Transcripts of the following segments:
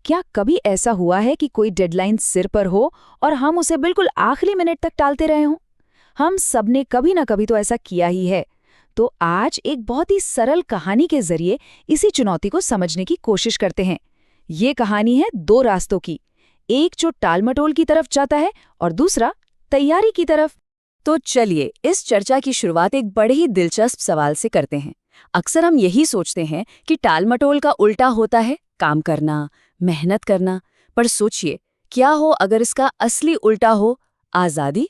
क्या कभी ऐसा हुआ है कि कोई डेडलाइन सिर पर हो और हम उसे बिल्कुल आखिरी मिनट तक टालते रहे हों? हम सबने कभी ना कभी तो ऐसा किया ही है। तो आज एक बहुत ही सरल कहानी के जरिए इसी चुनौती को समझने की कोशिश करते हैं। ये कहानी है दो रास्तों की, एक जो टालमटोल की तरफ जाता है और दूसरा तैयारी की तरफ। तो चलिए इस चर्चा की शुरुआत एक बड़े ही दिलचस्प सवाल से करते हैं। अक्सर हम यही सोचते हैं कि टालमटोल का उल्टा होता है काम करना, मेहनत करना। पर सोचिए, क्या हो अगर इसका असली उल्टा हो, आज़ादी?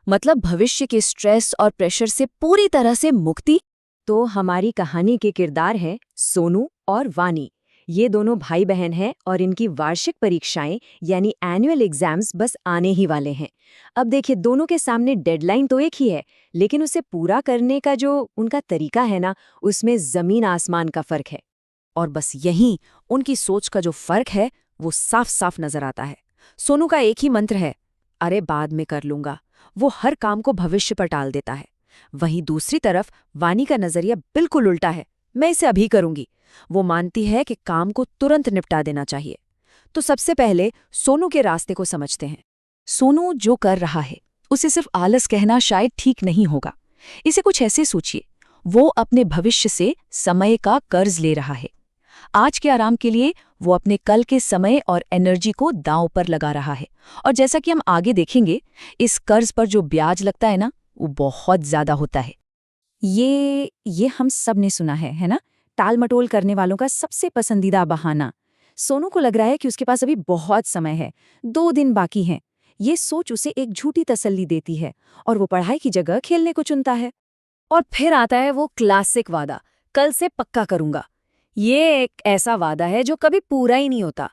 मतलब भविष्य के स्ट्रेस और प्रेशर से पूरी तरह से मुक्ति। तो हमारी कहानी के किरदार हैं सोनू और वानी। ये दोनों भाई बहन हैं और इनकी वार्षिक परीक्षाएं यानी एनुअल एग्जाम्स बस आने ही वाले हैं। अब देखिए, दोनों के सामने डेडलाइन तो एक ही है, लेकिन उसे पूरा करने का जो उनका तरीका है ना, उसमें जमीन आसमान का फर्क है। और बस यहीं उनकी सोच का जो फर्क है वो साफ साफ नजर आता है। सोनू का एक ही मंत्र है, अरे बाद में कर लूंगा। वो हर काम को भविष्य पर टाल देता है। वहीं दूसरी तरफ वानी का नजरिया बिल्कुल उल्टा है, मैं इसे अभी करूंगी। वो मानती है कि काम को तुरंत निपटा देना चाहिए। तो सबसे पहले सोनू के रास्ते को समझते हैं। सोनू जो कर रहा है उसे सिर्फ आलस कहना शायद ठीक नहीं होगा। इसे कुछ ऐसे सोचिए, वो अपने भविष्य से समय का कर्ज ले रहा है। आज के आराम के लिए वो अपने कल के समय और एनर्जी को दांव पर लगा रहा है। और जैसा कि हम आगे देखेंगे, इस कर्ज पर जो ब्याज लगता है ना, वो बहुत ज्यादा होता है। ये हम सब ने सुना है ना? टाल-मटोल करने वालों का सबसे पसंदीदा बहाना। सोनू को लग रहा है कि उसके पास अभी बहुत समय है, 2 दिन बाकी हैं। ये सोच उसे एक झूठी तसल्ली देती है और वो पढ़ाई की जगह खेलने को चुनता है। और फिर आता है वो क्लासिक वादा, कल से पक्का करूंगा। ये एक ऐसा वादा है जो कभी पूरा ही नहीं होता।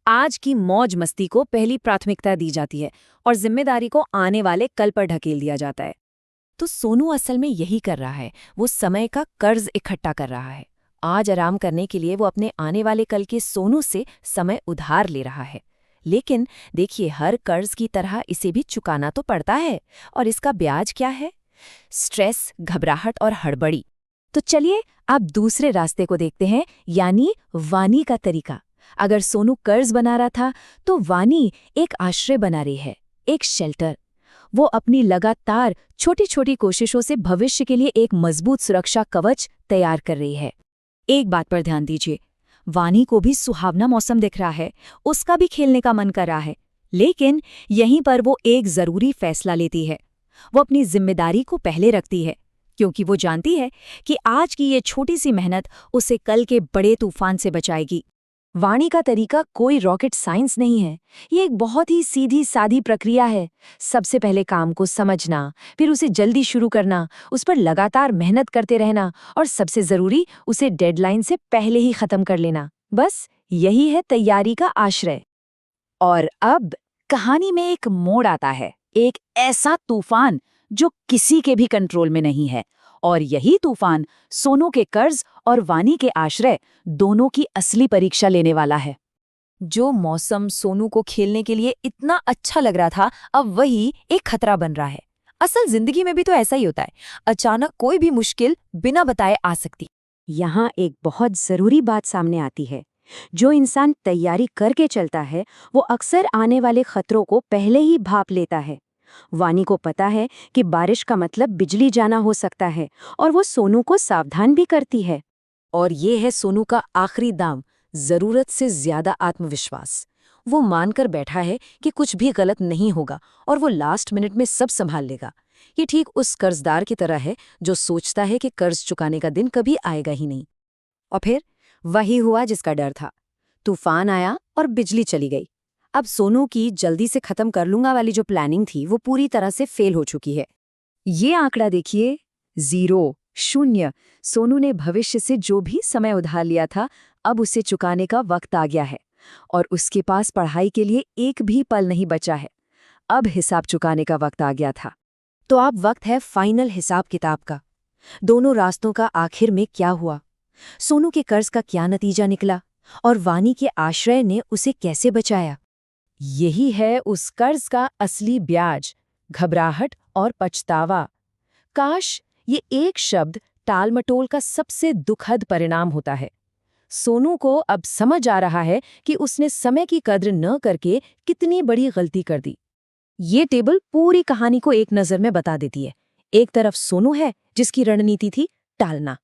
आज की मौज मस्ती को पहली प्राथमिकता दी जाती है और जिम्मेदारी को आने वाले कल पर ढकेल दिया जाता है। तो सोनू असल में यही कर रहा है, वो समय का कर्ज इकट्ठा कर रहा है। आज आराम करने के लिए वो अपने आने वाले कल के सोनू से समय उधार ले रहा है। लेकिन देखिए, हर कर्ज की तरह इसे भी चुकाना तो पड़ता है। और इसका ब्याज क्या है? स्ट्रेस, घबराहट और हड़बड़ी। तो चलिए अब दूसरे रास्ते को देखते हैं, यानी वानी का तरीका। अगर सोनू कर्ज बना रहा था, तो वानी एक आश्रय बना रही है, एक शेल्टर। वो अपनी लगातार छोटी छोटी कोशिशों से भविष्य के लिए एक मजबूत सुरक्षा कवच तैयार कर रही है। एक बात पर ध्यान दीजिए, वानी को भी सुहावना मौसम दिख रहा है, उसका भी खेलने का मन कर रहा है। लेकिन यहीं पर वो एक जरूरी फैसला लेती है। वो अपनी जिम्मेदारी को पहले रखती है, क्योंकि वो जानती है कि आज की ये छोटी सी मेहनत उसे कल के बड़े तूफान से बचाएगी। वाणी का तरीका कोई रॉकेट साइंस नहीं है, ये एक बहुत ही सीधी सादी प्रक्रिया है। सबसे पहले काम को समझना, फिर उसे जल्दी शुरू करना, उस पर लगातार मेहनत करते रहना और सबसे जरूरी, उसे डेडलाइन से पहले ही खत्म कर लेना। बस यही है तैयारी का आश्रय। और अब कहानी में एक मोड़ आता है, एक ऐसा तूफान जो किसी के भी कंट्रोल में नहीं है। और यही तूफान सोनू के कर्ज और वानी के आश्रय दोनों की असली परीक्षा लेने वाला है। जो मौसम सोनू को खेलने के लिए इतना अच्छा लग रहा था, अब वही एक खतरा बन रहा है। असल जिंदगी में भी तो ऐसा ही होता है, अचानक कोई भी मुश्किल बिना बताए आ सकती। यहाँ एक बहुत जरूरी बात सामने आती है। जो इंसान तैयारी करके चलता है, वो अक्सर आने वाले खतरों को पहले ही भाप लेता है। वानी को पता है कि बारिश का मतलब बिजली जाना हो सकता है, और वो सोनू को सावधान भी करती है। और ये है सोनू का आखिरी दाम, जरूरत से ज्यादा आत्मविश्वास। वो मानकर बैठा है कि कुछ भी गलत नहीं होगा और वो लास्ट मिनट में सब संभाल लेगा। ये ठीक उस कर्जदार की तरह है जो सोचता है कि कर्ज चुकाने का दिन कभी आएगा ही नहीं। और फिर वही हुआ जिसका डर था। तूफान आया और बिजली चली गई। अब सोनू की जल्दी से खत्म कर लूंगा वाली जो प्लानिंग थी, वो पूरी तरह से फेल हो चुकी है। ये आंकड़ा देखिए, 0, 0। सोनू ने भविष्य से जो भी समय उधार लिया था, अब उसे चुकाने का वक्त आ गया है। और उसके पास पढ़ाई के लिए एक भी पल नहीं बचा है। अब हिसाब चुकाने का वक्त आ गया था। तो अब वक्त है फाइनल हिसाब किताब का। दोनों रास्तों का आखिर में क्या हुआ? सोनू के कर्ज का क्या नतीजा निकला? और वानी के आश्रय ने उसे कैसे बचाया? यही है उस कर्ज का असली ब्याज, घबराहट और पछतावा। काश ये एक शब्द टालमटोल का सबसे दुखद परिणाम होता है। सोनू को अब समझ आ रहा है कि उसने समय की कद्र न करके कितनी बड़ी गलती कर दी। ये टेबल पूरी कहानी को एक नज़र में बता देती है। एक तरफ सोनू है जिसकी रणनीति थी टालना,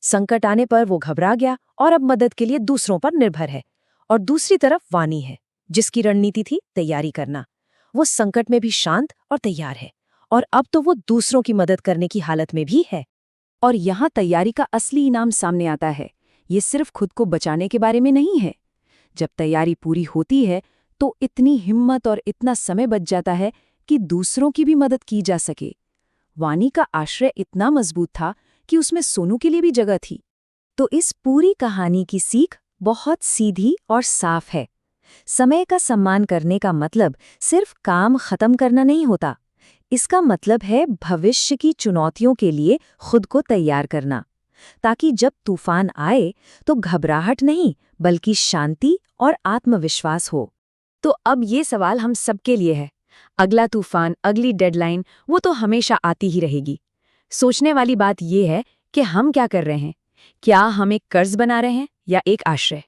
संकट आने पर वो घबरा गया और अब मदद के लिए दूसरों पर निर्भर है। और दूसरी तरफ वानी है जिसकी रणनीति थी तैयारी करना। वो संकट में भी शांत और तैयार है, और अब तो वो दूसरों की मदद करने की हालत में भी है। और यहाँ तैयारी का असली इनाम सामने आता है। ये सिर्फ खुद को बचाने के बारे में नहीं है। जब तैयारी पूरी होती है तो इतनी हिम्मत और इतना समय बच जाता है कि दूसरों की भी मदद की जा सके। वानी का आश्रय इतना मजबूत था कि उसमें सोनू के लिए भी जगह थी। तो इस पूरी कहानी की सीख बहुत सीधी और साफ है। समय का सम्मान करने का मतलब सिर्फ काम खत्म करना नहीं होता। इसका मतलब है भविष्य की चुनौतियों के लिए खुद को तैयार करना, ताकि जब तूफान आए तो घबराहट नहीं बल्कि शांति और आत्मविश्वास हो। तो अब ये सवाल हम सबके लिए है। अगला तूफान, अगली डेडलाइन, वो तो हमेशा आती ही रहेगी। सोचने वाली बात ये है कि हम क्या कर रहे हैं। क्या हम एक कर्ज बना रहे हैं या एक आश्रय?